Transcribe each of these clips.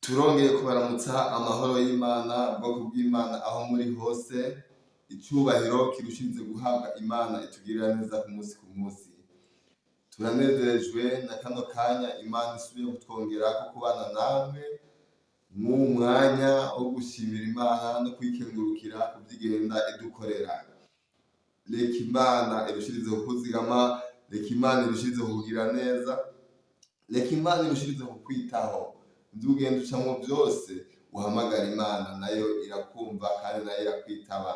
Turongeye kubaramutsa amahoro y'Imana, ubwoko bw'Imana aho muri hose, icubahiro kirushirize guhabwa Imana itugirira neza ku munsi ku munsi. Turanezerejwe na kano kanya Imana isubiye kutwongera ko kubana namwe mw'uwu mwanya wo gushimira Imana no kuyikengurukira ku vy'igenda idukorera. Reka Imana irushirize kukuzigama, reka Imana irushirize kukugira neza, reka Imana irushirize kukwitaho. Ivyo ugenda ucamwo vyose uhamagara Imana, nayo irakumva kandi nayo irakwitaba.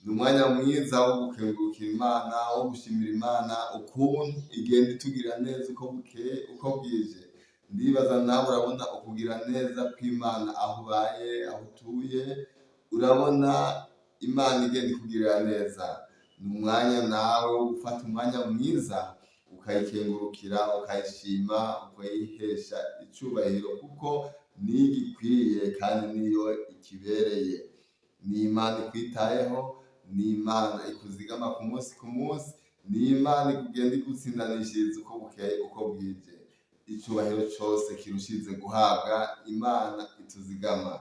Ni umwanya mwiza wo gukengurukira Imana, wo gushimira Imana ukuntu igenda itugirira neza uko bukeye uko bwije. Ndibaza nawe urabona ukugira neza kw'Imana aho ubaye, aho utuye, urabona Imana igenda ikugirira neza. Ni umwanya nawe wo gufata umwanya mwiza ukayikengurukira, ukayishima, ukayihesha icubahiro kuko niyo igikwiye kandi niyo ikibereye. Ni Imana ikwitayeho, ni Imana ikuzigama ku munsi ku munsi, ni Imana ikugenda igutsindanishiriza uko bukeye uko bwije. Icubahiro cose kirushirize guhabwa Imana ituzigama.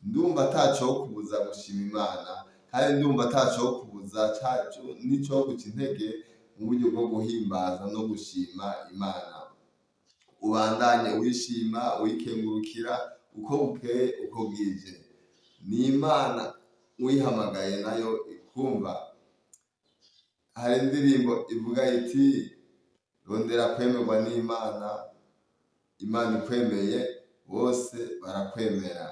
Ndumva ataco kubuza gushima Imana, kandi ndumva ataco kubuza nico guca intege mu buryo bwo guhimbaza no gushima Imana. Ubandanye wishima, uyikengurukira uko bukeye uko bwije. Ni Imana uyihamagaye nayo ikumva. Hari indirimbo ivuga iti rondera kwemerwa n'Imana, Imana ikwemeye bose barakwemera.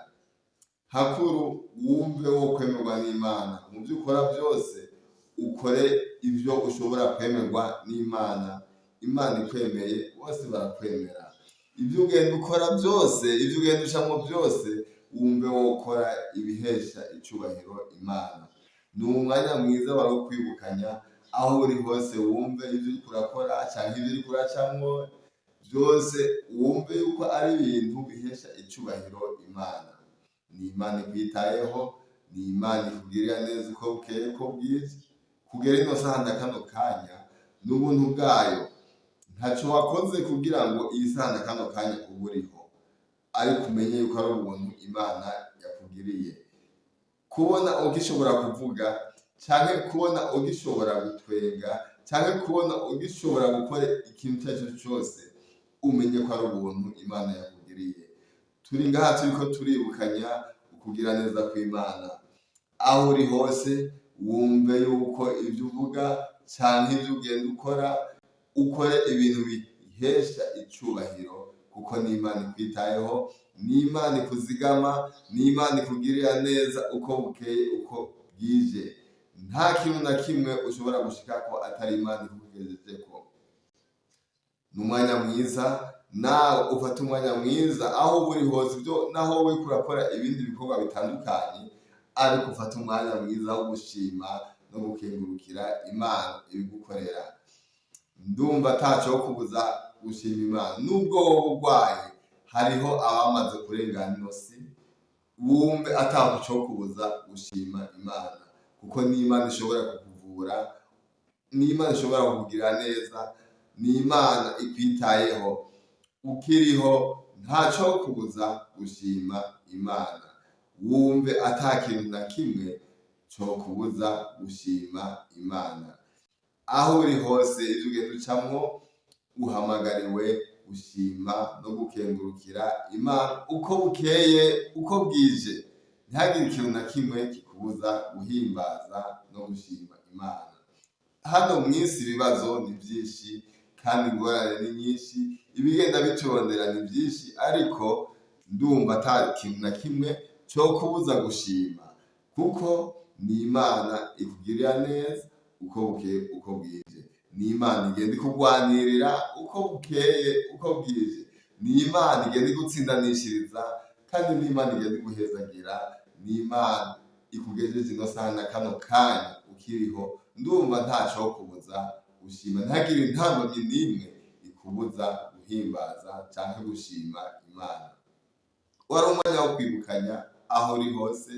Hakuru wumve wo kwemerwa n'Imana, mu vyo ukora vyose ukore ivyo ushobora kwemerwa n'Imana. Imana ikwemeye bose barakwemera. Ivyo ugenda ukora vyose, ivyo ugenda ucamwo vyose, wumve wo ukora ibihesha icubahiro Imana. Ni umwanya mwiza wo kwibukanya aho uri hose, wumve ivyo uriko urakora canke ivyo uriko uracamwo vyose, wumve yuko ari ibintu bihesha icubahiro Imana. Ni Imana ikwitayeho, ni Imana ikugirira neza uko bukeye uko bwije. Kugera ino saha na kano kanya ni ubuntu bwayo. Ntaco wakoze kugira ngo iyi saha na kano kanya ube uriho, ariko umenye yuko ari ubuntu Imana yakugiriye. Kubona ugishobora kuvuga, canke kubona ugishobora gutwenga, canke kubona ugishobora gukora ikintu icarico cose, umenye ko ari ubuntu Imana yakugiriye. Turi ngaha turiko turibukanya ukugira neza kw'Imana. Aho uri hose wumve yuko ivyo uvuga canke ivyo ugenda ukora, ukore ibintu bihesha icubahiro kuko ni Imana ikwitayeho, ni Imana ikuzigama, ni Imana ikugirira neza uko bukeye uko bwije. Nta kintu na kimwe ushobora gushikako atari Imana ikugejejeko. Ni umwanya mwiza, nawe ufata umwanya mwiza aho uri hose, naho uriko urakora ibindi bikorwa bitandukanye, ariko ufata umwanya mwiza wo gushima no gukengurukira Imana ibigukorera. Ndumva ataco kubuza gushima Imana. Nubwo woba urwaye, hariho abamaze kurengana ino si, wumve ataco co kubuza gushima Imana kuko ni Imana ishobora kukuvura, ni Imana ishobora kukugirira neza, ni Imana ikwitayeho. Ukiriho ntaco kubuza gushima Imana. Wumve ata kintu na kimwe co kubuza gushima Imana. Aho uri hose, ivyo ugenda ucamwo, uhamagariwe gushima no gukengurukira Imana uko bukeye uko bwije. Ntihagire ikintu na kimwe kikubuza guhimbaza no gushima Imana. Hano mw'isi ibibazo ni vyinshi kandi ingorane ni nyinshi, ibigenda biturondera ni vyinshi, ariko ndumva ata kintu na kimwe co kubuza gushima kuko ni Imana ikugirira neza uko bukeye uko bwije. Ni Imana igenda ikugwanirira uko bukeye uko bwije. Ni Imana igenda igutsindanishiriza, kandi ni Imana igenda iguhezagira. Ni Imana ikugejeje ino saha na kano kanya ukiriho. Ndumva ntaco kubuza gushima. Ntihagire intambamyi n'imwe ikubuza guhimbaza canke gushima Imana. Wari umwanya wo kwibukanya aho uri hose,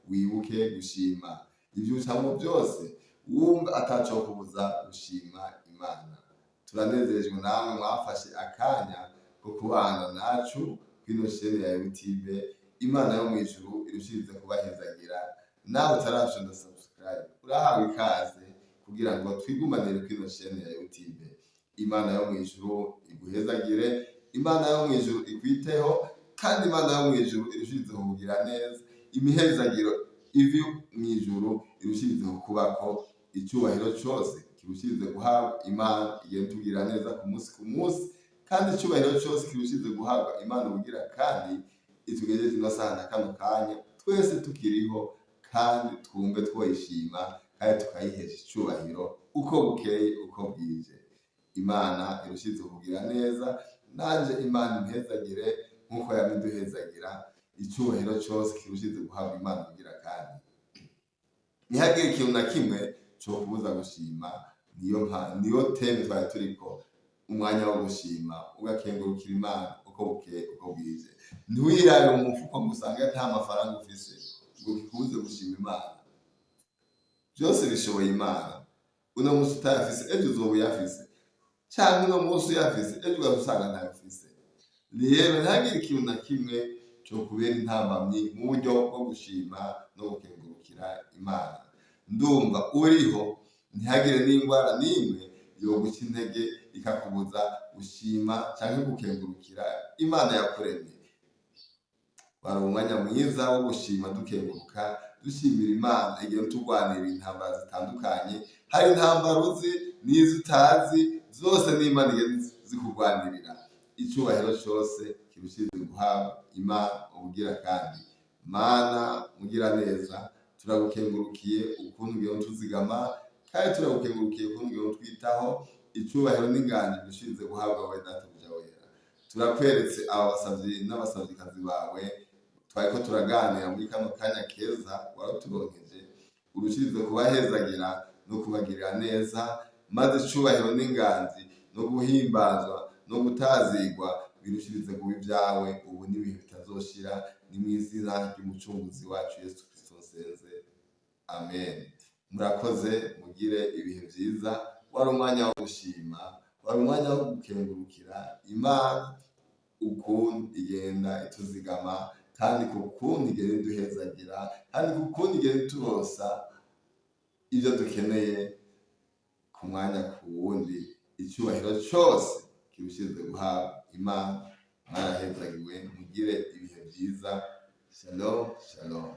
wibuke gushima. Ivyo ucamwo vyose wumve ataco kubuza gushima Imana. Turanezerejwe namwe mwafashe akanya ko kubana nacu kwino shene ya YouTube. Imana yo mwijuru irushirize kubahezagira. Nawe utarashonda subscribe, urahawe ikaze kugira ngo twigumanire kwino shene ya YouTube. Imana yo mwijuru iguhezagire, Imana yo mwijuru ikwiteho, kandi Imana yo mwijuru irushirize kukugira neza. Imihezagiro ivi mwijuru irushirize kubako, icyubahiro cyose kirushirize guhabwa Imana igenda tugira neza ku munsi, kandi icyubahiro cyose kirushirize guhabwa Imana ubugira kandi itugejeje ino saha na kano kanya twese tukiriho, kandi twumve twoyishima kandi tukayihesha icyubahiro uko bukeye uko bwije. Imana irushirize kugira neza, nanje Imana impezagire nkuko yamiduhezagira. Icyubahiro cyose kirushirize guhabwa Imana ubugira kandi ntihagire ikintu na kimwe cyo kubuza gushima. Niyo teme twari turiko, umwanya wo gushima, ugakengurukira Imana uko bukeye uko bwije. Ntiwirabe mu mufuko ngo usange nta mafaranga ufise ngo kikubuze gushima Imana. Byose bishoboye Imana. Uno munsi utayafise ejo uzoba uyafise, cyangwa uno munsi uyafise ejo ugasanga ntayafise. Rero ntihagire ikintu na kimwe cyo kubera intambamyi mu buryo bwo gushima no gukengurukira Imana. Ndumva uriho, ntihagire n'indwara n'imwe yo guca intege ikakubuza gushima cyangwa gukengurukira Imana yakuremye. Wari umwanya mwiza wo gushima dukenguruka, dushimira Imana igihe turwanira intambara zitandukanye. Hari intambara uzi n'izo utazi, zose n'Imana igenda zikurwanirira. Icyubahiro cyose kirushirize guhabwa Imana ubugira kandi. Mana mugira neza, turagukengurukiye ukuntu ugiye tuzigama, kandi turagukengurukiye ukuntu ugiye twitaho. Icyubahiro n'inganji birushirize guhabwa wowe Databuja wera. Turakweretse aba basavyi n'abasavyikazi bawe twariko turaganira muri kano kanya keza waraturonkeje. Urushirize kubahezagira no kubagirira neza, maze icyubahiro n'inganji no guhimbazwa no gutazigwa birushirize kuba ibyawe ubu n'ibihe bitazoshira. Ni mu izina ry'umucunguzi wacu Yesu Kristo nsenze, amen. Murakoze, mugire ibihe byiza. Wari umwanya wo gushima, wari umwanya wo gukengurukira Imana ukuntu igenda ituzigama, kandi kukuntu igenda iduhezagira, kandi kukuntu igenda iturosa ibyo dukeneye ku mwanya ku wundi. Icyubahiro cyose kirushirize guhabwa Imana. Mwarahezagiwe, mugire ibihe byiza. Shalom, shalom.